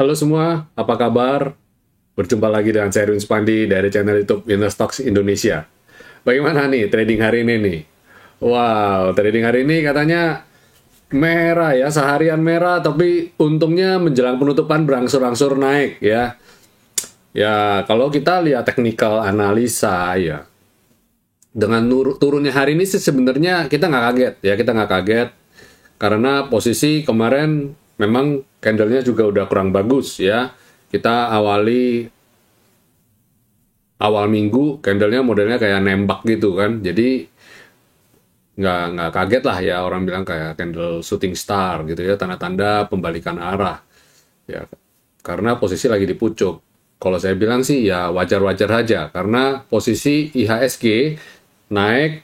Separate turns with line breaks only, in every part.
Halo semua, apa kabar? Berjumpa lagi dengan saya Erwin Supandi dari channel YouTube Winnerstocks Indonesia. Bagaimana nih trading hari ini nih? Wow, trading hari ini katanya merah ya, seharian merah, tapi untungnya menjelang penutupan berangsur-angsur naik ya. Ya, kalau kita lihat technical analisa ya, dengan turunnya hari ini sih sebenarnya kita nggak kaget ya, kita nggak kaget karena posisi kemarin memang candlenya juga udah kurang bagus ya. Kita awal minggu candlenya modelnya kayak nembak gitu kan, jadi nggak kaget lah ya, orang bilang kayak candle shooting star gitu ya, tanda-tanda pembalikan arah ya, karena posisi lagi di pucuk. Kalau saya bilang sih ya wajar-wajar aja, karena posisi IHSG naik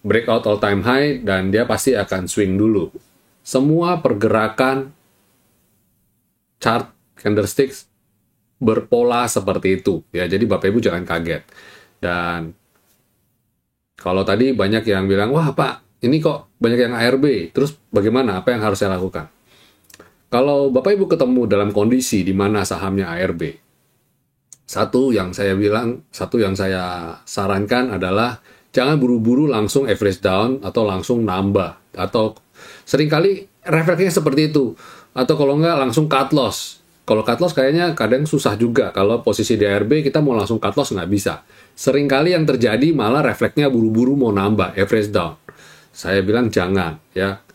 breakout all time high dan dia pasti akan swing dulu. Semua pergerakan chart candlesticks berpola seperti itu ya, jadi Bapak Ibu jangan kaget. Dan kalau tadi banyak yang bilang, wah Pak, ini kok banyak yang ARB, terus bagaimana, apa yang harus saya lakukan? Kalau Bapak Ibu ketemu dalam kondisi di mana sahamnya ARB, satu yang saya sarankan adalah jangan buru-buru langsung average down atau langsung nambah, atau seringkali refleksnya seperti itu, atau kalau nggak langsung cut loss. Kalau cut loss kayaknya kadang susah juga, kalau posisi di ARB kita mau langsung cut loss nggak bisa. Seringkali yang terjadi malah refleksnya buru-buru mau nambah, average down. Saya bilang jangan ya.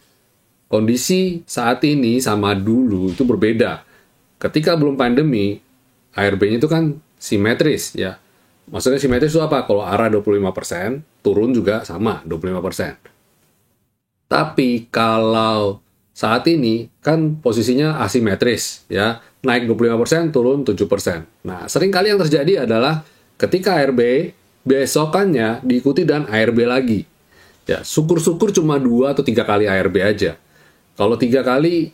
Kondisi saat ini sama dulu itu berbeda. Ketika belum pandemi, ARB-nya itu kan simetris ya. Maksudnya simetris itu apa? Kalau arah 25%, turun juga sama 25%. Tapi kalau saat ini kan posisinya asimetris ya. Naik 25%, turun 7%. Nah, seringkali yang terjadi adalah ketika ARB, besokannya diikuti dan ARB lagi. Ya, syukur-syukur cuma 2 atau 3 kali ARB aja. Kalau 3 kali,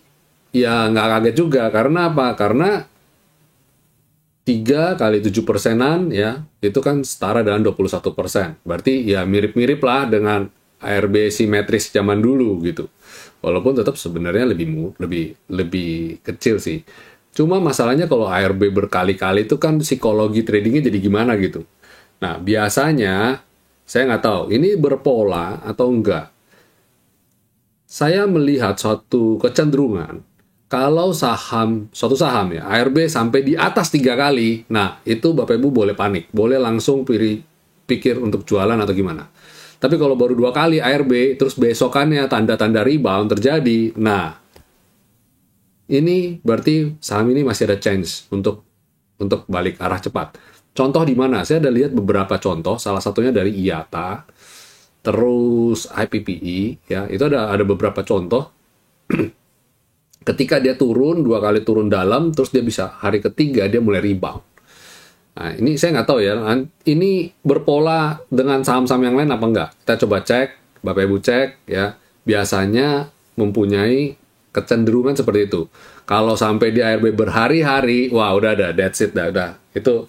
ya nggak kaget juga. Karena apa? Karena 3 kali 7%-an ya, itu kan setara dengan 21%. Berarti ya mirip-mirip lah dengan ARB simetris zaman dulu gitu. Walaupun tetap sebenarnya lebih kecil sih. Cuma masalahnya kalau ARB berkali-kali itu kan psikologi tradingnya jadi gimana gitu. Nah, biasanya saya nggak tahu ini berpola atau enggak. Saya melihat suatu kecenderungan kalau suatu saham ya, ARB sampai di atas 3 kali, nah itu Bapak Ibu boleh panik, boleh langsung pikir untuk jualan atau gimana. Tapi kalau baru 2 kali ARB, terus besokannya tanda-tanda rebound terjadi, nah ini berarti saham ini masih ada chance untuk balik arah cepat. Contoh di mana? Saya ada lihat beberapa contoh, salah satunya dari IATA, terus IPPI, ya itu ada beberapa contoh. Ketika dia turun 2 kali turun dalam, terus dia bisa hari ketiga dia mulai rebound. Nah ini saya nggak tahu ya, ini berpola dengan saham-saham yang lain apa enggak? Kita coba cek, Bapak Ibu cek ya, biasanya mempunyai kecenderungan seperti itu. Kalau sampai di ARB berhari-hari, wah udah ada, that's it, udah. Itu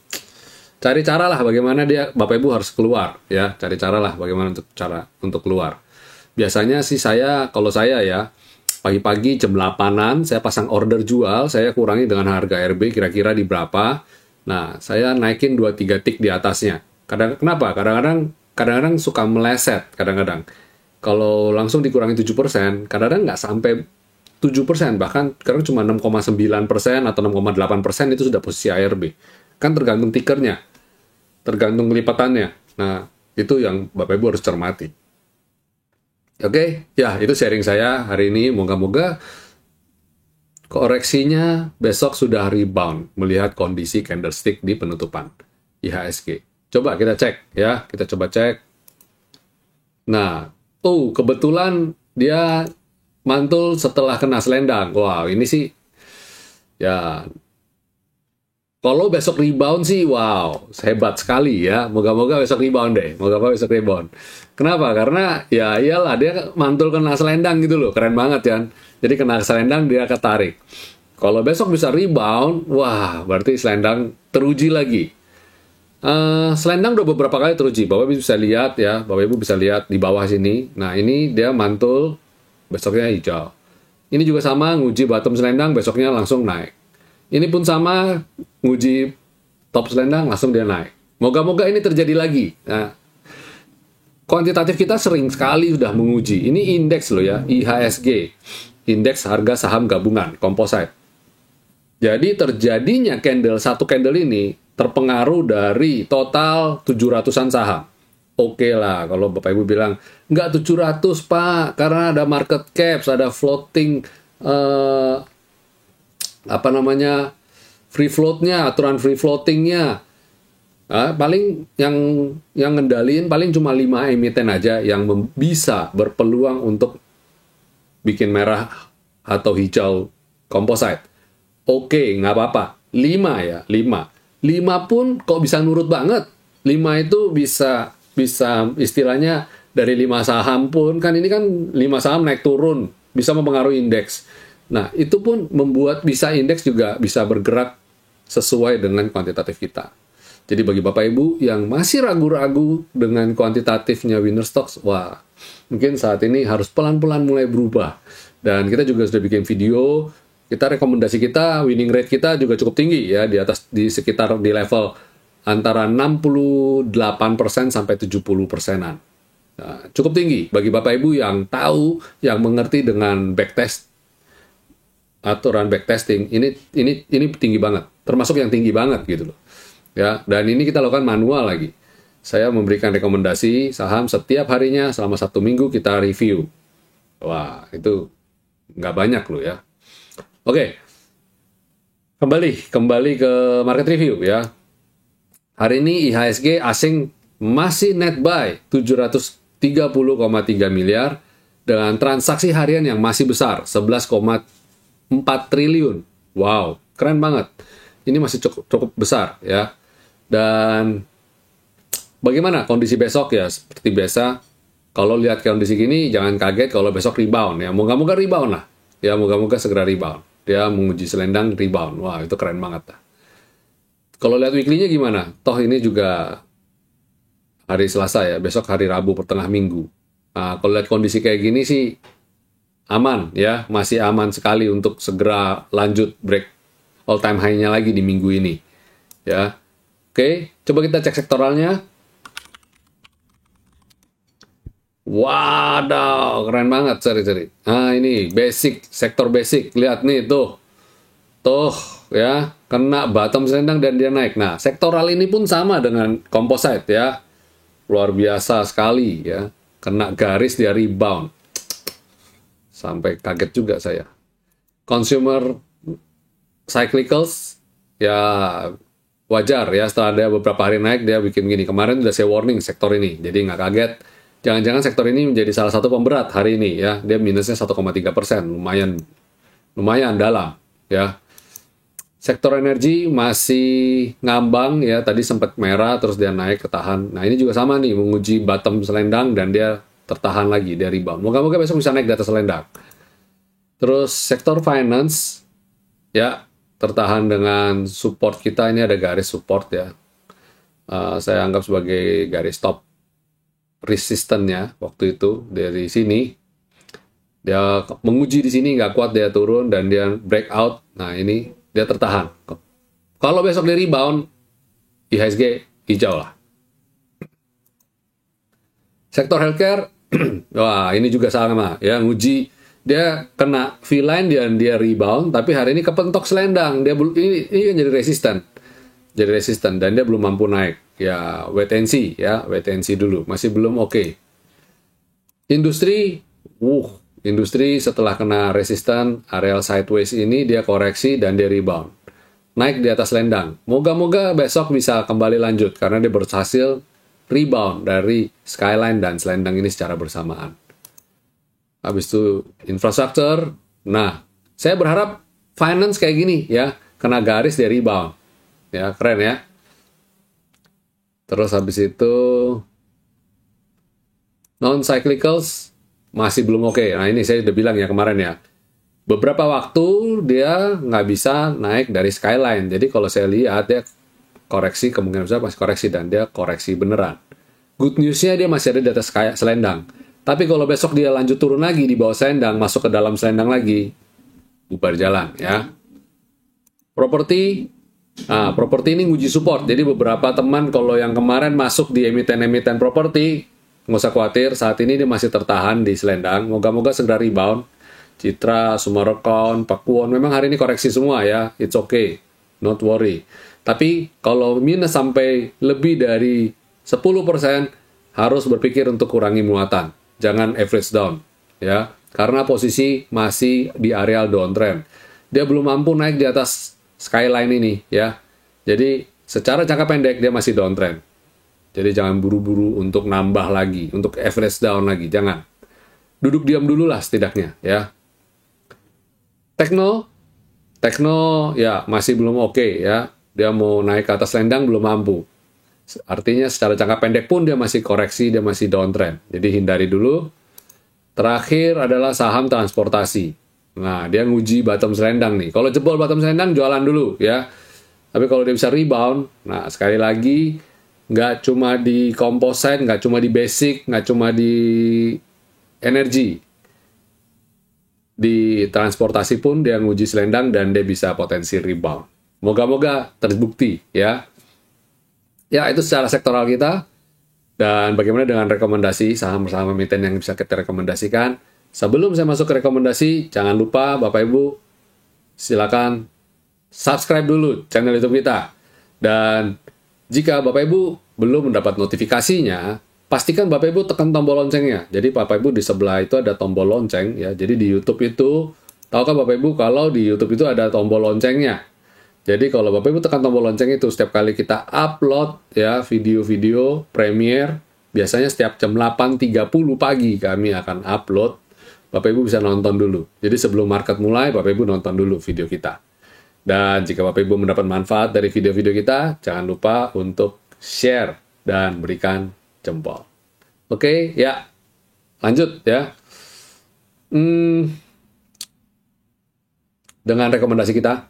cari cara lah bagaimana Bapak Ibu harus keluar ya, cari cara lah bagaimana untuk keluar. Biasanya sih kalau saya ya, pagi-pagi jam 8-an saya pasang order jual, saya kurangi dengan harga ARB kira-kira di berapa. Nah, saya naikin 2-3 tick di atasnya. Kenapa? Kadang-kadang suka meleset kadang-kadang. Kalau langsung dikurangi 7%, kadang-kadang nggak sampai 7%, bahkan kadang cuma 6,9% atau 6,8% itu sudah posisi ARB. Kan tergantung tickernya, tergantung lipatannya. Nah, itu yang Bapak Ibu harus cermati. Oke, ya itu sharing saya hari ini. Moga-moga koreksinya besok sudah rebound melihat kondisi candlestick di penutupan IHSG. Coba kita cek ya, kita coba cek. Nah, kebetulan dia mantul setelah kena selendang. Wow, ini sih ya kalau besok rebound sih wow, hebat sekali ya. Moga-moga besok rebound deh. Moga-moga besok rebound. Kenapa? Karena ya iyalah dia mantul kena selendang gitu loh. Keren banget kan. Jadi kena selendang dia ketarik. Kalau besok bisa rebound, wah berarti selendang teruji lagi. Selendang udah beberapa kali teruji. Bapak Ibu bisa lihat ya. Bapak Ibu bisa lihat di bawah sini. Nah ini dia mantul, besoknya hijau. Ini juga sama, nguji bottom selendang, besoknya langsung naik. Ini pun sama, nguji top selendang langsung dia naik. Moga-moga ini terjadi lagi. Nah, kuantitatif kita sering sekali sudah menguji. Ini indeks loh ya, IHSG. Indeks harga saham gabungan, composite. Jadi terjadinya satu candle ini terpengaruh dari total 700-an saham. Oke lah, kalau Bapak Ibu bilang, nggak 700 Pak, karena ada market caps, ada floating, free floatnya, aturan free floatingnya. Paling yang ngendaliin paling cuma 5 emiten aja yang bisa berpeluang untuk bikin merah atau hijau composite. Oke, nggak apa-apa. 5 ya, 5. 5 pun kok bisa nurut banget. 5 itu bisa istilahnya dari 5 saham pun, kan ini kan 5 saham naik turun, bisa mempengaruhi indeks. Nah, itu pun membuat bisa indeks juga bisa bergerak sesuai dengan kuantitatif kita. Jadi bagi Bapak Ibu yang masih ragu-ragu dengan kuantitatifnya winner stocks, wah, mungkin saat ini harus pelan-pelan mulai berubah. Dan kita juga sudah bikin video, rekomendasi kita, winning rate kita juga cukup tinggi ya, di sekitar di level antara 68% sampai 70%-an. Nah, cukup tinggi bagi Bapak Ibu yang tahu, yang mengerti dengan backtest, aturan backtesting. Ini tinggi banget, termasuk yang tinggi banget gitu loh. Ya, dan ini kita lakukan manual lagi. Saya memberikan rekomendasi saham setiap harinya selama 1 minggu kita review. Wah, itu nggak banyak loh ya. Oke, kembali ke market review ya. Hari ini IHSG asing masih net buy 730,3 miliar dengan transaksi harian yang masih besar 11,4 triliun. Wow, keren banget. Ini masih cukup besar ya. Dan bagaimana kondisi besok ya? Seperti biasa, kalau lihat kondisi gini jangan kaget kalau besok rebound ya. Moga-moga rebound lah. Ya, moga-moga segera rebound. Dia menguji selendang rebound. Wah, itu keren banget lah. Kalau lihat weekly-nya gimana? Toh ini juga hari Selasa ya, besok hari Rabu pertengah minggu. Nah, kalau lihat kondisi kayak gini sih aman ya, masih aman sekali untuk segera lanjut break all time high-nya lagi di minggu ini. Ya. Oke, coba kita cek sektoralnya. Waduh, keren banget, sorry. Nah, ini sektor basic. Lihat nih, tuh ya, kena bottom selendang dan dia naik. Nah, sektoral ini pun sama dengan composite ya. Luar biasa sekali ya. Kena garis dia rebound. Sampai kaget juga saya. Consumer cyclicals ya wajar ya, setelah dia beberapa hari naik dia bikin gini. Kemarin udah saya warning sektor ini. Jadi nggak kaget. Jangan-jangan sektor ini menjadi salah satu pemberat hari ini ya. Dia minusnya 1,3%, lumayan dalam ya. Sektor energi masih ngambang ya, tadi sempat merah terus dia naik ketahan. Nah, ini juga sama nih, menguji bottom selendang dan dia tertahan lagi dari rebound. Moga-moga besok bisa naik di atas selendang. Terus sektor finance ya tertahan dengan support kita, ini ada garis support ya. Saya anggap sebagai garis top resistance-nya waktu itu dari sini. Dia menguji di sini nggak kuat, dia turun dan dia breakout. Nah, ini dia tertahan. Kalau besok dia rebound, IHSG hijau lah. Sektor healthcare, wah ini juga sama ya, nguji dia kena V-line dan dia rebound, tapi hari ini kepentok selendang, dia ini kan jadi resisten dan dia belum mampu naik. Ya wait and see dulu, masih belum oke. Industri setelah kena resisten areal sideways ini dia koreksi dan dia rebound. Naik di atas selendang. Moga-moga besok bisa kembali lanjut karena dia berhasil rebound dari skyline dan selendang ini secara bersamaan. Habis itu infrastruktur. Nah, saya berharap finance kayak gini ya, kena garis dia rebound. Ya, keren ya. Terus habis itu non-cyclicals masih belum oke. Nah, ini saya udah bilang ya kemarin ya. Beberapa waktu dia nggak bisa naik dari skyline. Jadi kalau saya lihat dia koreksi, kemungkinan besar masih koreksi dan dia koreksi beneran. Good news-nya dia masih ada di atas selendang. Tapi kalau besok dia lanjut turun lagi di bawah selendang, masuk ke dalam selendang lagi, bubar jalan ya. Properti, properti ini nguji support. Jadi beberapa teman kalau yang kemarin masuk di emiten-emiten properti, nggak usah khawatir, saat ini dia masih tertahan di selendang. Moga-moga segera rebound. Citra, Sumarekon, Pakuwon, memang hari ini koreksi semua ya, it's okay, not worry. Tapi kalau minus sampai lebih dari 10%, harus berpikir untuk kurangi muatan. Jangan average down, ya. Karena posisi masih di areal downtrend. Dia belum mampu naik di atas skyline ini, ya. Jadi, secara jangka pendek dia masih downtrend. Jadi jangan buru-buru untuk nambah lagi, untuk average down lagi, jangan. Duduk diam dulu lah setidaknya, ya. Tekno ya masih belum oke ya. Dia mau naik ke atas selendang belum mampu. Artinya secara jangka pendek pun dia masih koreksi, dia masih downtrend. Jadi hindari dulu. Terakhir adalah saham transportasi. Nah, dia nguji bottom selendang nih. Kalau jebol bottom selendang jualan dulu ya. Tapi kalau dia bisa rebound, nah sekali lagi nggak cuma di composite, nggak cuma di basic, nggak cuma di energi. Di transportasi pun dia nguji selendang dan dia bisa potensi rebound. Moga-moga terbukti ya. Ya, itu secara sektoral kita. Dan bagaimana dengan rekomendasi saham-saham emiten yang bisa kita rekomendasikan. Sebelum saya masuk ke rekomendasi, jangan lupa Bapak Ibu silakan subscribe dulu channel YouTube kita. Dan jika Bapak Ibu belum mendapat notifikasinya, pastikan Bapak Ibu tekan tombol loncengnya. Jadi Bapak Ibu di sebelah itu ada tombol lonceng ya. Jadi di YouTube itu, tahukah Bapak Ibu kalau di YouTube itu ada tombol loncengnya. Jadi kalau Bapak Ibu tekan tombol lonceng itu setiap kali kita upload ya video-video Premiere, biasanya setiap jam 8.30 pagi kami akan upload. Bapak Ibu bisa nonton dulu. Jadi sebelum market mulai, Bapak Ibu nonton dulu video kita. Dan jika Bapak Ibu mendapat manfaat dari video-video kita, jangan lupa untuk share dan berikan jempol. Oke, ya. Lanjut ya. Dengan rekomendasi kita.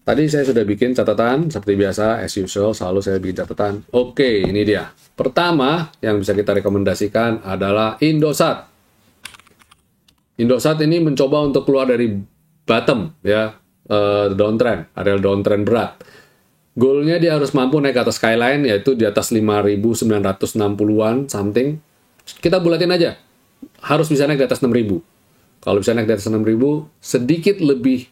Tadi saya sudah bikin catatan, seperti biasa, as usual, selalu saya bikin catatan. Oke, ini dia. Pertama, yang bisa kita rekomendasikan adalah Indosat. Indosat ini mencoba untuk keluar dari bottom, ya, downtrend, area downtrend berat. Goalnya dia harus mampu naik ke atas skyline, yaitu di atas 5.960-an something. Kita bulatin aja. Harus bisa naik di atas 6.000. Kalau bisa naik di atas 6.000, sedikit lebih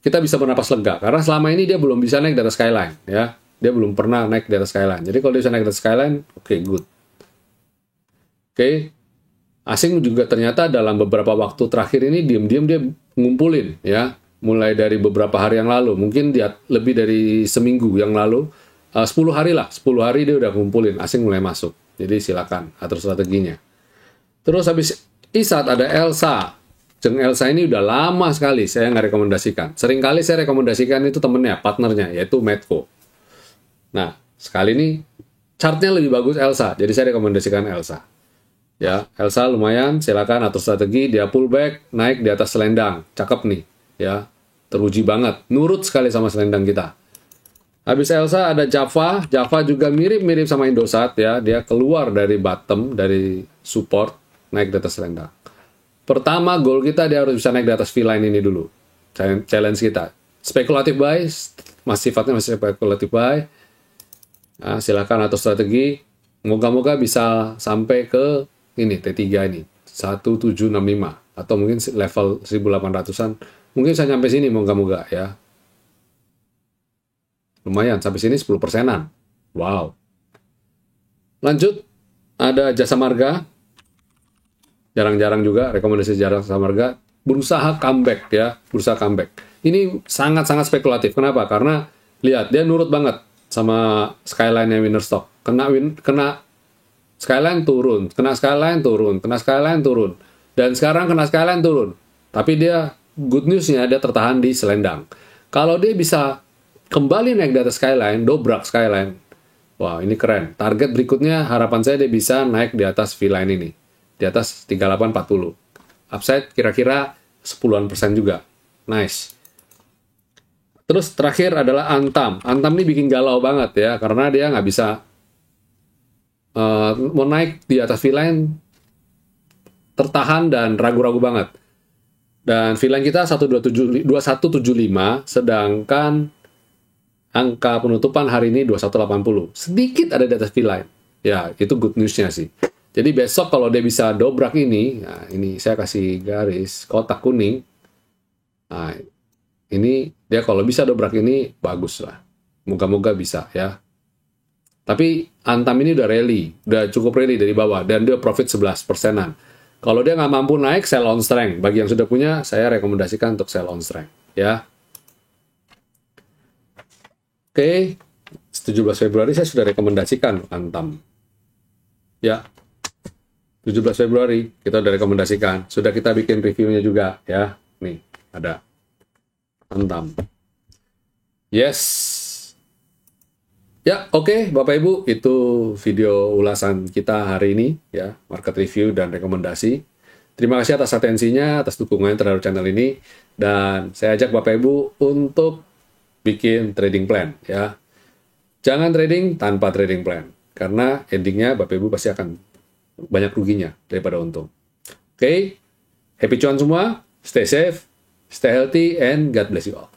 kita bisa bernapas lega. Karena selama ini dia belum bisa naik di atas skyline. Ya. Dia belum pernah naik di atas skyline. Jadi kalau dia bisa naik di atas skyline, oke, good. Oke. Asing juga ternyata dalam beberapa waktu terakhir ini diam-diam dia ngumpulin. Ya. Mulai dari beberapa hari yang lalu, mungkin dia lebih dari seminggu yang lalu, 10 hari lah, 10 hari dia udah ngumpulin, asing mulai masuk. Jadi silakan atur strateginya. Terus habis ISAT ada Elsa. Jeng Elsa ini udah lama sekali saya nggak rekomendasikan. Seringkali saya rekomendasikan itu temennya, partnernya, yaitu Medco. Nah, sekali ini chartnya lebih bagus Elsa, jadi saya rekomendasikan Elsa. Ya, Elsa lumayan, silakan atur strategi, dia pullback, naik di atas selendang, cakep nih. Ya, teruji banget, nurut sekali sama selendang kita. Habis Elsa ada Java juga mirip-mirip sama Indosat ya, dia keluar dari bottom, dari support, naik di atas selendang. Pertama, goal kita dia harus bisa naik di atas V-line ini dulu. Challenge kita. Spekulatif buy, sifatnya masih spekulatif buy. Nah, silakan atur strategi. Moga-moga bisa sampai ke ini, T3 ini. 1765. Atau mungkin level 1800-an. Mungkin bisa sampai sini, moga-moga ya. Lumayan, sampai sini 10%-an. Wow. Lanjut, ada Jasa Marga. Jarang-jarang juga, rekomendasi Jasa Marga. Berusaha comeback ya, berusaha comeback. Ini sangat-sangat spekulatif. Kenapa? Karena, lihat, dia nurut banget sama skyline-nya winner stock. Kena skyline turun, kena skyline turun, kena skyline turun. Dan sekarang kena skyline turun. Tapi dia, good news-nya, dia tertahan di selendang. Kalau dia bisa kembali naik di atas skyline, dobrak skyline. Wah, ini keren. Target berikutnya, harapan saya dia bisa naik di atas V-line ini. Di atas 3840. Upside kira-kira 10% juga. Nice. Terus terakhir adalah Antam. Antam ini bikin galau banget ya, karena dia nggak bisa mau naik di atas V-line tertahan dan ragu-ragu banget. Dan V-line kita 2175, sedangkan angka penutupan hari ini 2180. Sedikit ada di atas V-line. Ya, itu good news-nya sih. Jadi besok kalau dia bisa dobrak ini, nah ini saya kasih garis kotak kuning. Nah, ini dia kalau bisa dobrak ini bagus lah. Moga-moga bisa ya. Tapi Antam ini udah rally, udah cukup rally dari bawah dan dia profit 11%-an. Kalau dia nggak mampu naik, sell on strength. Bagi yang sudah punya, saya rekomendasikan untuk sell on strength ya. Oke, 17 Februari saya sudah rekomendasikan Antam. Ya, 17 Februari kita udah rekomendasikan. Sudah kita bikin reviewnya juga ya. Nih, ada Antam. Yes. Ya, oke, Bapak Ibu, itu video ulasan kita hari ini ya, market review dan rekomendasi. Terima kasih atas atensinya, atas dukungannya terhadap channel ini, dan saya ajak Bapak Ibu untuk bikin trading plan ya. Jangan trading tanpa trading plan, karena endingnya Bapak Ibu pasti akan banyak ruginya daripada untung. Oke, happy cuan semua, stay safe, stay healthy, and God bless you all.